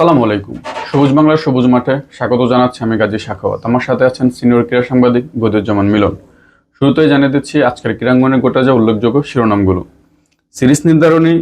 আসসালামু আলাইকুম। সবুজ বাংলার সবুজ মাঠে স্বাগত জানাচ্ছি আমি গাজী সাখাওয়াত। আমার সাথে আছেন সিনিয়র ক্রীড়া সাংবাদিক বদিউজ্জামান মিলন। শুরুতেই জানিয়ে দিচ্ছি আজকের ক্রীড়াঙ্গনে ঘটে যাওয়া উল্লেখযোগ্য শিরোনামগুলো। সিরিজ নির্ধারণী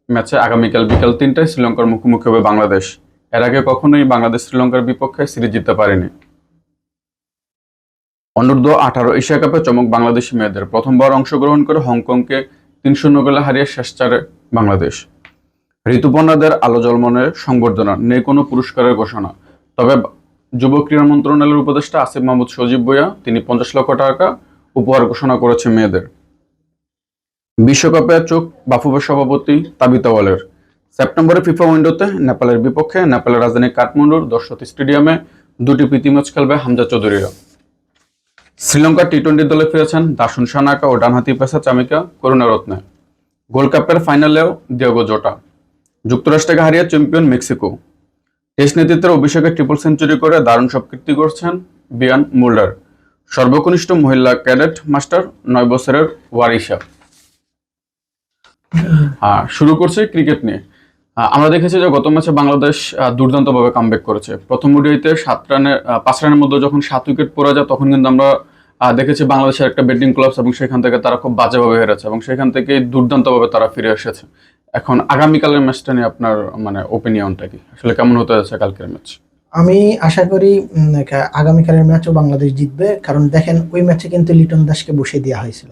ম্যাচে আগামীকাল বিকাল ৩টায় শ্রীলঙ্কার মুখোমুখি হবে বাংলাদেশ। এর আগে কখনোই বাংলাদেশ শ্রীলঙ্কার বিপক্ষে সিরিজ জিততে পারেনি। অনূর্ধ্ব-18 এশিয়া কাপে চমক বাংলাদেশি মেয়েদের। প্রথমবার অংশগ্রহণ করে হংকংকে ৩-০ গোলে হারিয়ে শেষ চারে বাংলাদেশ। ঋতুপর্ণাদের আলো ঝলমলের সংবর্ধনা, নেই কোনো পুরস্কারের ঘোষণা। তবে যুব ক্রীড়া মন্ত্রণালয়ের উপদেষ্টা আসিফ মাহমুদ সজীব ভুঁইয়া তিনি ৫০ লক্ষ টাকা উপহার ঘোষণা করেছে মেয়েদের। বিশ্বকাপে চোখ বাফুফের সভাপতি তাবিতা ওয়ালের। সেপ্টেম্বরে ফিফা উইন্ডোতে নেপালের বিপক্ষে নেপালের রাজধানী কাঠমান্ডুর দর্শক স্টেডিয়ামে দুটি প্রীতি ম্যাচ খেলবে হামজা চৌধুরীরা। শ্রীলঙ্কার টি-20 দলে ফিরেছেন দাসুন সানাকা ও ডানহাতি পেসার চামিকা করুণারত্নে। গোল্ড কাপের ফাইনালেও দিয়েগো জোটা। যুক্তরাষ্ট্রকে হারিয়ে চ্যাম্পিয়ন মেক্সিকো। টেস্ট নেতৃত্বের অভিষেকে ট্রিপল সেঞ্চুরি করে দারুণ সব কীর্তি করছেন বিয়ান মুল্ডার। সর্বকনিষ্ঠ মহিলা ক্যাডেট মাস্টার ৯ বছরের ওয়ারিশা। শুরু করছে ক্রিকেট নিয়ে। আমরা দেখেছি যে গত ম্যাচে বাংলাদেশ দুর্দান্তভাবে কামব্যাক করেছে। প্রথম ওডিআইতে ৫ রানের মধ্যে যখন ৭ উইকেট পড়ে যায় তখন কিন্তু আমরা দেখেছি বাংলাদেশের একটা ব্যাটিং ক্লাবস এবং সেখান থেকে তারা খুব বাজেভাবে হেরেছে এবং সেখান থেকে দুর্দান্তভাবে তারা ফিরে এসেছে। এখন আগামীকালের ম্যাচটা নিয়ে আপনার ওপিনিয়নটা কি? আসলে কেমন হতে যাচ্ছে কালকের ম্যাচ? আমি আশা করি আগামীকালের ম্যাচও বাংলাদেশ জিতবে, কারণ দেখেন ওই ম্যাচে কিন্তু লিটন দাসকে বসিয়ে দেওয়া হয়েছিল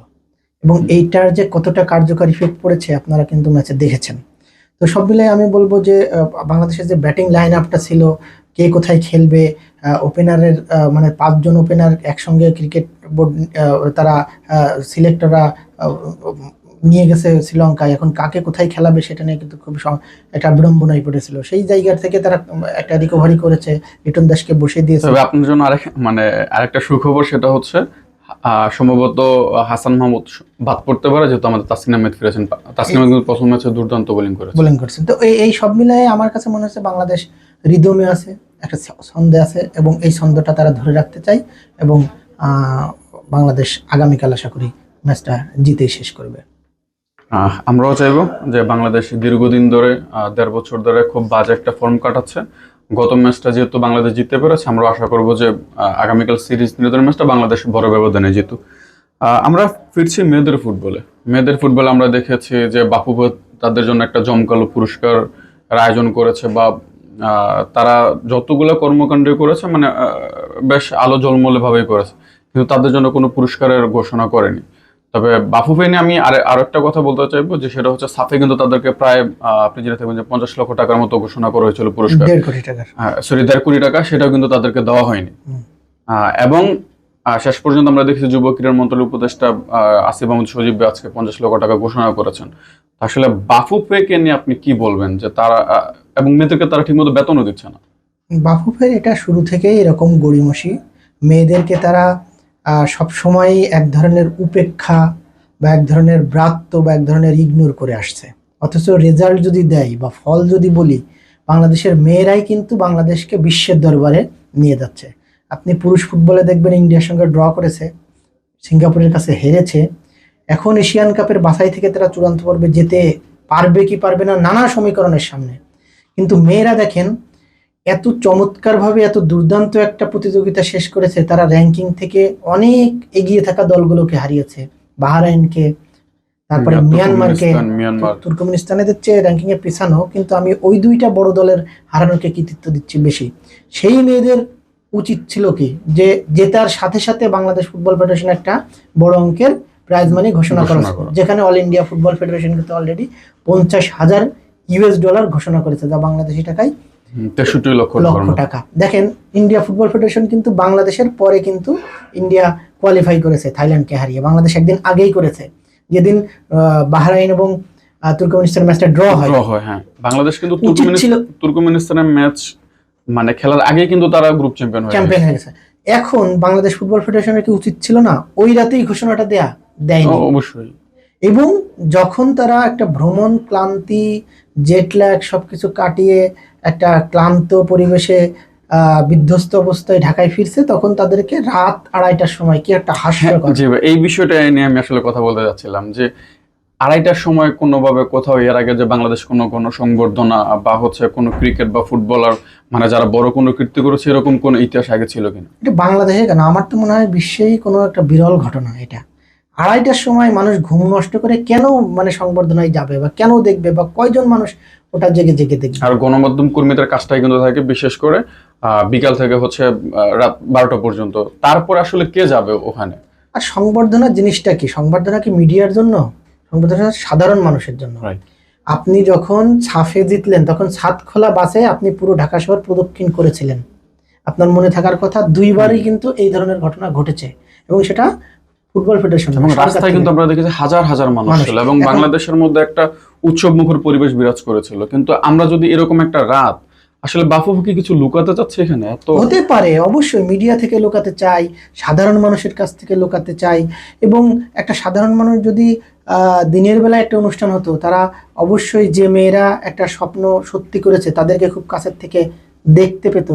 এবং এইটার যে কতটা কার্যকরী ইফেক্ট পড়েছে আপনারা কিন্তু ম্যাচে দেখেছেন। তো সব মিলিয়ে আমি বলবো যে বাংলাদেশের যে ব্যাটিং লাইন আপটা ছিল, কে কোথায় খেলবে, ওপেনারের মানে ৫ জন ওপেনার একসঙ্গে ক্রিকেট বোর্ড তারা সিলেক্টররা নিয়ে গেছে শ্রীলঙ্কায়, এখন কাকে কোথায় খেলাবে সেটা নিয়ে কিন্তু খুব একটা বিড়ম্বনায় পড়েছিল। সেই জায়গা থেকে তারা একটা রিকভারি করেছে, লিটন দাসকে বসিয়ে দিয়েছে। তবে আপনার জন্য আরেকটা সুখবর, সেটা হচ্ছে সম্ভবত হাসান মাহমুদ বাদ পড়তে পারে, যেহেতু আমাদের তাসকিন আহমেদ ফিরেছেন। তাসকিন আহমেদ প্রথম ম্যাচে দুর্দান্ত বোলিং করেছেন। তো এই সব মিলিয়ে আমার কাছে মনে হচ্ছে বাংলাদেশ রিদমে আছে, একটা ছন্দে আছে এবং এই ছন্দটা তারা ধরে রাখতে চায় এবং বাংলাদেশ আগামীকাল আশা করি ম্যাচটা জিতেই শেষ করবে। আমরাও চাইবো যে বাংলাদেশ দীর্ঘদিন ধরে ১.৫ বছর ধরে খুব বাজে একটা ফর্ম কাটাচ্ছে। গত ম্যাচটা যেহেতু বাংলাদেশ জিততে পেরেছে, আমরা আশা করবো যে আগামীকাল সিরিজ নির্ধারণ ম্যাচটা বাংলাদেশ বড় ব্যবধানে জিতুক। আমরা ফিরছি মেয়েদের ফুটবলে। আমরা দেখেছি যে বাফুফে তাদের জন্য একটা জমকালো পুরস্কার আয়োজন করেছে, বা তারা যতগুলো কর্মকাণ্ড করেছে মানে বেশ আলো ঝলমলে ভাবেই করেছে, কিন্তু তাদের জন্য কোনো পুরস্কারের ঘোষণা করেনি। তবে বাফুফে নিয়ে আমি আরো একটা কথা বলতে চাইবো, যে সেটা হচ্ছে সাফে কিন্তু তাদেরকে প্রায় আপনি জেনে থাকবেন যে ৫০ লক্ষ টাকার মতো ঘোষণা করা হয়েছিল পুরস্কার। ১.৫ কোটি টাকা, সরি ১.৫ কোটি টাকা, সেটাও কিন্তু তাদেরকে দেওয়া হয়নি। এবং শেষ পর্যন্ত আমরা দেখেছি যুব ক্রীড়া মন্ত্রণালয়ের উপদেষ্টা আসিফ মাহমুদ সজীব আজকে ৫০ লক্ষ টাকা ঘোষণা করেছেন। আসলে বাফুফেকে নিয়ে আপনি কি বলবেন, যে তারা এবং মেয়েদেরকে তারা ঠিকমতো বেতনও দিচ্ছে না? বাফুফের এটা শুরু থেকেই এরকম গড়িমসি, মেয়েদেরকে তারা সবসময় এক ধরনের উপেক্ষা বা এক ধরনের ব্রাত্য বা এক ধরনের ইগনোর করে আসছে। অথচ রেজাল্ট যদি দেয় বা ফল যদি বলি, বাংলাদেশের মেয়েরাই কিন্তু বাংলাদেশকে বিশ্বের দরবারে নিয়ে যাচ্ছে। আপনি পুরুষ ফুটবলে দেখবেন ইন্ডিয়ার সঙ্গে ড্র করেছে, সিঙ্গাপুরের কাছে হেরেছে, এখন এশিয়ান কাপের বাছাই থেকে তারা চূড়ান্ত পর্বে যেতে পারবে কি পারবে না নানা সমীকরণের সামনে। কিন্তু মেয়েরা দেখেন এত চমৎকারভাবে এত দুর্দান্ত একটা প্রতিযোগিতা শেষ করেছে, তারা র্যাঙ্কিং থেকে অনেক এগিয়ে থাকা দলগুলোকে হারিয়েছে, বাহরাইনকে, তারপরে মিয়ানমারকে। তুর্কমেনিস্তানের চেয়ে র্যাঙ্কিং এ পিছানো, কিন্তু আমি ওই দুইটা বড় দলের হারানোকে কৃতিত্ব দিচ্ছি বেশি। সেই মেয়েদের উচিত ছিল কি যে জেতার সাথে সাথে বাংলাদেশ ফুটবল ফেডারেশন একটা বড় অঙ্কের প্রাইজ মানি ঘোষণা করেছে, যেখানে অল ইন্ডিয়া ফুটবল ফেডারেশন কিন্তু অলরেডি $৫০,০০০ ঘোষণা করেছে, যা বাংলাদেশি টাকায় ৬৩ লক্ষ টাকা। দেখেন ইন্ডিয়া ফুটবল ফেডারেশন কিন্তু বাংলাদেশের পরে কিন্তু ইন্ডিয়া কোয়ালিফাই করেছে থাইল্যান্ডকে হারিয়ে। বাংলাদেশ একদিন আগেই করেছে, যেদিন বাহরাইন এবং তুর্কমেনিস্তানের ম্যাচটা ড্র হয়। হ্যাঁ, বাংলাদেশ কিন্তু তুর্কমেনিস্তানের ম্যাচ মানে খেলার আগে কিন্তু তারা গ্রুপ চ্যাম্পিয়ন হয়ে গেছে। এখন বাংলাদেশ ফুটবল ফেডারেশনের কি উচিত ছিল না ওই রাতেই ঘোষণাটা দেয়নি? অবশ্যই। এবং যখন তারা একটা ভ্রমণ ক্লান্তি, জেট ল্যাগ সবকিছু কাটিয়ে একটা ক্লান্ত পরিবেশে বিধ্বস্ত অবস্থায় ঢাকায় ফিরছে, তখন তাদেরকে রাত ২:৩০টার সময় কি একটা হাস্যকর। এই বিষয়টা নিয়ে আমি আসলে কথা বলতে যাচ্ছিলাম, যে 2:30টার সময় কোনোভাবে কোথাও এর আগে যে বাংলাদেশ কোনো সংবর্ধনা বা হচ্ছে কোনো ক্রিকেট বা ফুটবলার মানে যারা বড় কোনো কীর্তি করেছে এরকম কোনো ইতিহাস আগে ছিল কিনা? এটা বাংলাদেশে কেন, আমার তো মনে হয় বিশ্বেই কোনো একটা বিরল ঘটনা এটা। 2:30টার সময় মানুষ ঘুম নষ্ট করে কেন মানে সংবর্ধনায় যাবে বা কেন দেখবে, বা কয়জন মানুষ ওটা জেগে জেগে দেখবে? আর গণমাধ্যম কর্মীদের কাজটাই কিন্তু থাকে বিশেষ করে বিকাল থেকে হচ্ছে রাত 12টা পর্যন্ত। তারপর আসলে কে যাবে ওখানে? আর সংবর্ধনা জিনিসটা কি? সংবর্ধনা কি মিডিয়ার জন্য? সংবর্ধনা সাধারণ মানুষের জন্য। রাইট। আপনি যখন সাফে জিতলেন তখন ছাদখোলা বাসে আপনি পুরো ঢাকা শহর প্রদক্ষিণ করেছিলেন। আপনার মনে থাকার কথা, 2বারই কিন্তু এই ধরনের ঘটনা ঘটেছে, এবং সেটা ফুটবল ফেডারেশন এবং রাস্তায় কিন্তু আমরা দেখেছি হাজার হাজার মানুষ ছিল এবং বাংলাদেশের মধ্যে একটা উৎসব মুখর পরিবেশ বিরাজ করেছিল। কিন্তু আমরা যদি এরকম একটা রাত, আসলে বাফুফে কি কিছু লুকাতে চাচ্ছে এখানে? এত হতে পারে, অবশ্যই মিডিয়া থেকে লুকাতে চাই, সাধারণ মানুষের কাছ থেকে লুকাতে চাই। এবং একটা সাধারণ মানুষ যদি দিনের বেলা একটা অনুষ্ঠান হতো, তারা অবশ্যই যে মেয়েরা একটা স্বপ্ন সত্যি করেছে তাদেরকে খুব কাছের থেকে দেখতে পেত,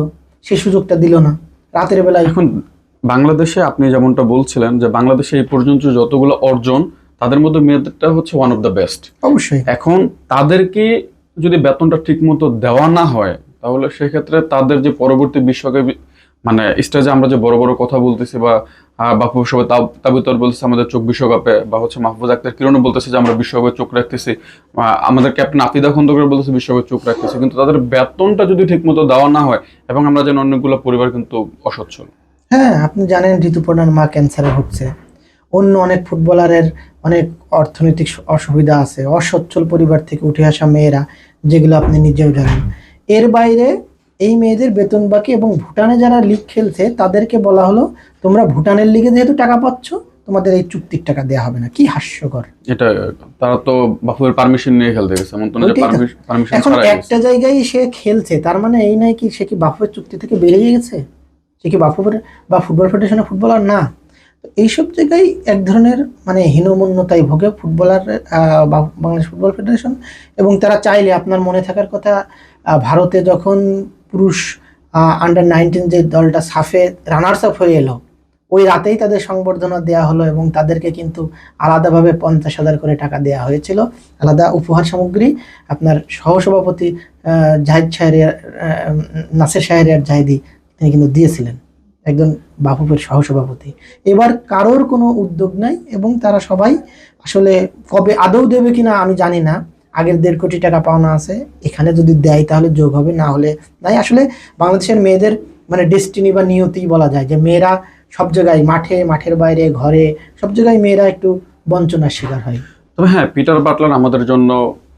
সেই সুযোগটা দিল না রাতের বেলায়। এখন বাংলাদেশে আপনি যেমনটা বলছিলেন যে বাংলাদেশে এই পর্যন্ত যতগুলো অর্জন তাদের মধ্যে মেয়েদেরটা হচ্ছে ওয়ান অফ দ্য বেস্ট। অবশ্যই এখন তাদেরকে যদি বেতনটা ঠিক মতো দেওয়া না হয় তাহলে সেক্ষেত্রে তাদের যে পরবর্তী বিশ্বকাপ মানে স্টেজে আমরা যে বড় বড় কথা বলতেছি বা বাপু সবাই তাবিতর বলতেছে আমাদের চোখ বিশ্বকাপে, বা হচ্ছে মাহফুজ আক্তার কিরণও বলতেছে যে আমরা বিশ্বকাপে চোখ রাখতেছি, আমাদের ক্যাপ্টেন আফিদা খন্দকার বলতেছে বিশ্বকাপে চোখ রাখতেছি, কিন্তু তাদের বেতনটা যদি ঠিক মতো দেওয়া না হয়, এবং আমরা যেন অনেকগুলো পরিবার কিন্তু অসচ্ছল। হ্যাঁ, আপনি জানেন ঋতুপর্ণার মা ক্যান্সারে ভুগছে, অন্য অনেক ফুটবলারের অনেক অর্থনৈতিক অসুবিধা আছে, অসচ্ছল পরিবার থেকে উঠে আসা মেয়েরা, যেগুলো আপনি নিজেও জানেন। এর বাইরে এই মেয়েদের বেতন বাকি, এবং ভুটানে যারা লিগ খেলছে তাদেরকে বলা হলো তোমরা ভুটানের লিগে যেহেতু টাকা পাচ্ছ তোমাদের এই চুক্তির টাকা দেওয়া হবে না। কি হাস্যকর! এটা তারা তো বাফুফের পারমিশন নিয়ে খেলতে গেছে, এমন তো না যে ওইটাই তো। পারমিশন এখন ছাড়াই গেছে। একটা জায়গায় সে খেলছে, তার মানে এই নয় কি সে কি বাফুফের চুক্তি থেকে বেরিয়ে গেছে? সে কি বাফুফের বা ফুটবল ফেডারেশনের ফুটবলার না? তো এইসব জায়গায় এক ধরনের মানে হীনমন্যতায় ভোগে ফুটবলার বাংলাদেশ ফুটবল ফেডারেশন। এবং তারা চাইলে, আপনার মনে থাকার কথা, ভারতে যখন পুরুষ আন্ডার-19 যে দলটা সাফে রানার্স আপ হয়ে এলো, ওই রাতেই তাদের সংবর্ধনা দেওয়া হলো, এবং তাদেরকে কিন্তু আলাদাভাবে 50,000 করে টাকা দেওয়া হয়েছিল, আলাদা উপহার সামগ্রী। আপনার সহসভাপতি জাহিদ শাহরিয়ার, নাসির শাহরিয়ার জাহিদি, তিনি কিন্তু দিয়েছিলেন, একজন বাফুফের সহসভাপতি। এবার কারোর কোনো উদ্যোগ নাই, এবং তারা সবাই আসলে কবে আদৌ দেবে কিনা আমি জানি না। আগের 1.5 কোটি টাকা পাওনা আছে, এখানে যদি দেয় তাহলে যোগ হবে, না হলে নাই। আসলে বাংলাদেশের মেয়েদের মানে ডেস্টিনি বা নিয়তিই বলা যায়, যে মেয়েরা সব জায়গায়, মাঠে, মাঠের বাইরে, ঘরে, সব জায়গায় মেয়েরা একটু বঞ্চনার শিকার হয়। তবে হ্যাঁ, পিটার বাটলার আমাদের জন্য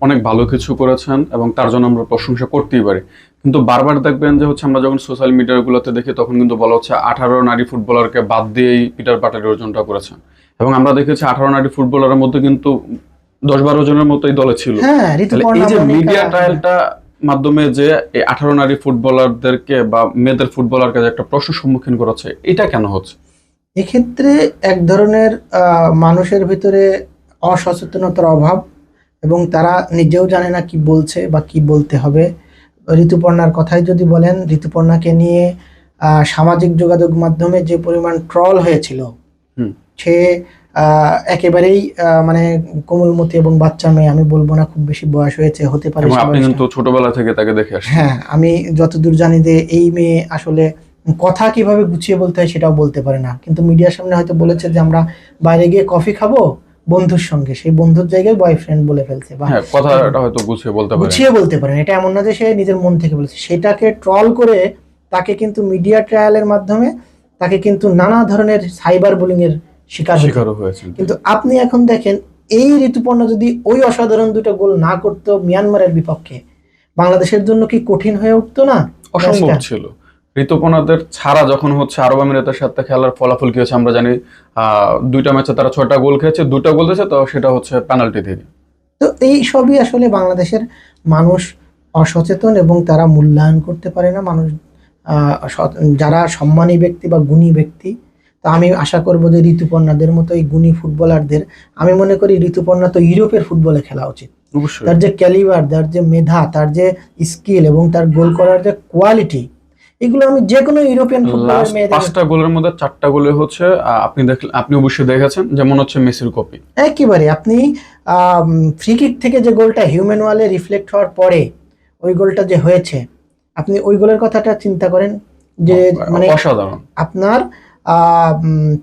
অনেক ভালো কিছু করেছেন এবং তার জন্য আমরা প্রশংসা করতেই পারি। কিন্তু বারবার দেখবেন যে হচ্ছে আমরা যখন সোশ্যাল মিডিয়াগুলোতে দেখি তখন কিন্তু বলা হচ্ছে 18 নারী ফুটবলারকে বাদ দিয়েই পিটার বাটলার অর্জনটা করেছেন। এবং আমরা দেখেছি 18 নারী ফুটবলারের মধ্যে কিন্তু 10-12 জনের মতোই দলে ছিল। হ্যাঁ, তাহলে এই যে মিডিয়া ট্রায়ালটা মাধ্যমে যে এই 18 নারী ফুটবলারদেরকে বা মেয়েদের ফুটবলারকে যে একটা প্রশ্ন সম্মুখীন করাচ্ছে, এটা কেন হচ্ছে? এক্ষেত্রে এক ধরনের মানুষের ভিতরে অসচেতনতার অভাব, এবং তারা নিজেও জানে না কি বলছে বা কি বলতে হবে। ঋতুপর্ণার কথাই যদি বলেন, ঋতুপর্ণাকে নিয়ে সামাজিক যোগাযোগ মাধ্যমে যে পরিমাণ ট্রল হয়েছিল, সে একেবারেই মানে কোমলমতি এবং বাচ্চা মেয়ে। আমি বলবো না খুব বেশি বয়স হয়েছে, হতে পারে। আপনি কিন্তু ছোটবেলা থেকে তাকে দেখে আসছেন। হ্যাঁ, আমি যতদূর জানি যে এই মেয়ে আসলে কথা কিভাবে গুছিয়ে বলতে হয় সেটাও বলতে পারে না, কিন্তু মিডিয়ার সামনে হয়তো বলেছে যে আমরা বাইরে গিয়ে কফি খাবো বন্ধুর সঙ্গে, সেই বন্ধুর জায়গায় বয়ফ্রেন্ড বলে ফেলছে, বা হ্যাঁ, কথাটা হয়তো গুছিয়ে বলতে পারেন। এটা এমন না যে সে নিজের মন থেকে বলেছে। সেটাকে ট্রল করে তাকে কিন্তু মিডিয়া ট্রায়ালের মাধ্যমে তাকে কিন্তু নানা ধরনের সাইবার বুলিং এর শিকার হয়েছে। কিন্তু আপনি এখন দেখেন, এই ঋতুপর্ণা যদি ওই অসাধারণ 2টা গোল না করতো মিয়ানমারের বিপক্ষে, বাংলাদেশের জন্য কি কঠিন হয়ে উঠতো না? অসম্ভব ছিল। ঋতুপর্ণাদের ছাড়া যখন হচ্ছে আরব আমিরাতের সাথে খেলার ফলাফল কি হয়েছে আমরা জানি। 2টা ম্যাচে তারা 6টা গোল খেয়েছে, 2টা গোল দিয়েছে, তো সেটা হচ্ছে পেনাল্টি থেকে। তো এই সবই আসলে বাংলাদেশের মানুষ অসচেতন, এবং তারা মূল্যায়ন করতে পারে না মানুষ যারা সম্মানী ব্যক্তি বা গুণী ব্যক্তি। তা আমি আশা করবো যে ঋতুপর্ণাদের মতো এই গুণী ফুটবলারদের, আমি মনে করি ঋতুপর্ণা তো ইউরোপের ফুটবলে খেলা উচিত। তার যে ক্যালিবার, তার যে মেধা, তার যে স্কিল, এবং তার গোল করার যে কোয়ালিটি, এগুলো আমি যে কোনো ইউরোপিয়ান ফুটবলের লাস্ট মেয়েদের 5টা গোলের মধ্যে 4টা গোলে হচ্ছে আপনি অবশ্যই দেখেছেন, যেমন হচ্ছে মেসির কপি। একেবারে আপনি ফ্রি কিক থেকে যে গোলটা হিউম্যান ওয়ালে রিফ্লেক্ট হওয়ার পরে ওই গোলটা যে হয়েছে, আপনি ওই গোলের কথাটা চিন্তা করেন যে মানে অসাধারণ। আপনার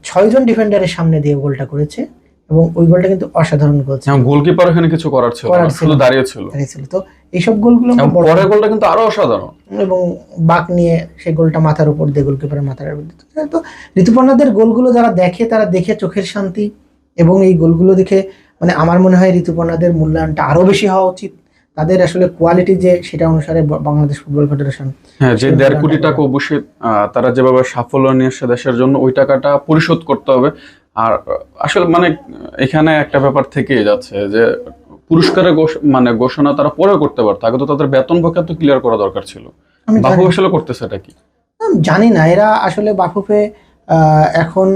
6 জন ডিফেন্ডারের সামনে দিয়ে গোলটা করেছে এবং ওই গোলটা কিন্তু অসাধারণ গোল ছিল। গোলকিপার এখানে কিছু করার ছিল না, শুধু দাঁড়িয়ে ছিল। তো এইসব গোলগুলো আমরা পরের গোলটা কিন্তু আরো অসাধারণ, এবং বাক নিয়ে সেই গোলটা মাথার উপর দিয়ে গোলকিপারের মাথার উপর দিয়ে। তো ঋতুপর্ণাদের গোলগুলো যারা দেখে তারা দেখে চোখের শান্তি, এবং এই গোলগুলো দেখে মানে আমার মনে হয় ঋতুপর্ণাদের মূল্যায়নটা আরো বেশি হওয়া উচিত। তাদের আসলে কোয়ালিটি যে সেটা অনুসারে বাংলাদেশ ফুটবল ফেডারেশন হ্যাঁ, যে 1.5 কোটি টাকা অবশ্যই তারা যেভাবে সাফল্য নিয়ে এসে দেশের জন্য ওই টাকাটা পরিশোধ করতে হবে। আর আসলে মানে এখানে একটা ব্যাপার থেকেই যাচ্ছে যে পুরস্কারের মানে ঘোষণা তারা পরে করতে পারতো, আগে তো তাদের বেতন বকেয়া তো ক্লিয়ার করা দরকার ছিল। বাফু আসলে করতেছে এটা কি আমি জানি না। এরা আসলে বাফুফে এখন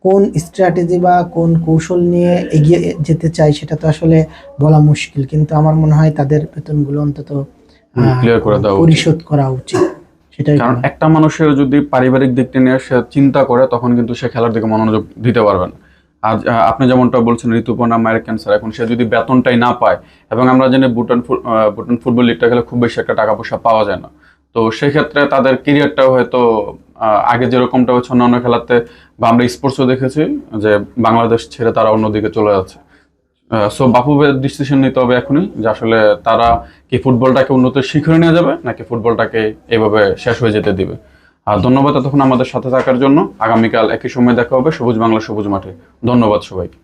কোন স্ট্র্যাটেজি বা কোন কৌশল নিয়ে এগিয়ে যেতে চায় সেটা তো আসলে বলা মুশকিল, কিন্তু আমার মনে হয় তাদের বেতনগুলো অন্তত ক্লিয়ার করে দেওয়া পরিশোধ করা উচিত। সেটাই, কারণ একটা মানুষের যদি পারিবারিক দিকটা নিয়ে সে চিন্তা করে তখন কিন্তু সে খেলার দিকে মনোযোগ দিতে পারবে না। আজ আপনি যেমনটা বলছেন ঋতুপর্ণা মায়ের ক্যান্সার, এখন সে যদি বেতনটাই না পায়, এবং আমরা জানি ভুটান ফুটবল লিগটা খেলে খুব বেশি একটা টাকা পয়সা পাওয়া যায় না, তো সেক্ষেত্রে তাদের কেরিয়ারটাও হয়তো আগে যেরকমটা হচ্ছে অন্যান্য খেলাতে, বা আমরা স্পোর্টসও দেখেছি যে বাংলাদেশ ছেড়ে তারা অন্যদিকে চলে যাচ্ছে। সো বাফুফের ডিসিশন নিতে হবে এখনই যে আসলে তারা কি ফুটবলটাকে উন্নতির শিখরে নিয়ে যাবে নাকি ফুটবলটাকে এভাবে শেষ হয়ে যেতে দিবে। আর ধন্যবাদ এতক্ষণ আমাদের সাথে থাকার জন্য। আগামীকাল একই সময় দেখা হবে সবুজ বাংলা সবুজ মাঠে। ধন্যবাদ সবাইকে।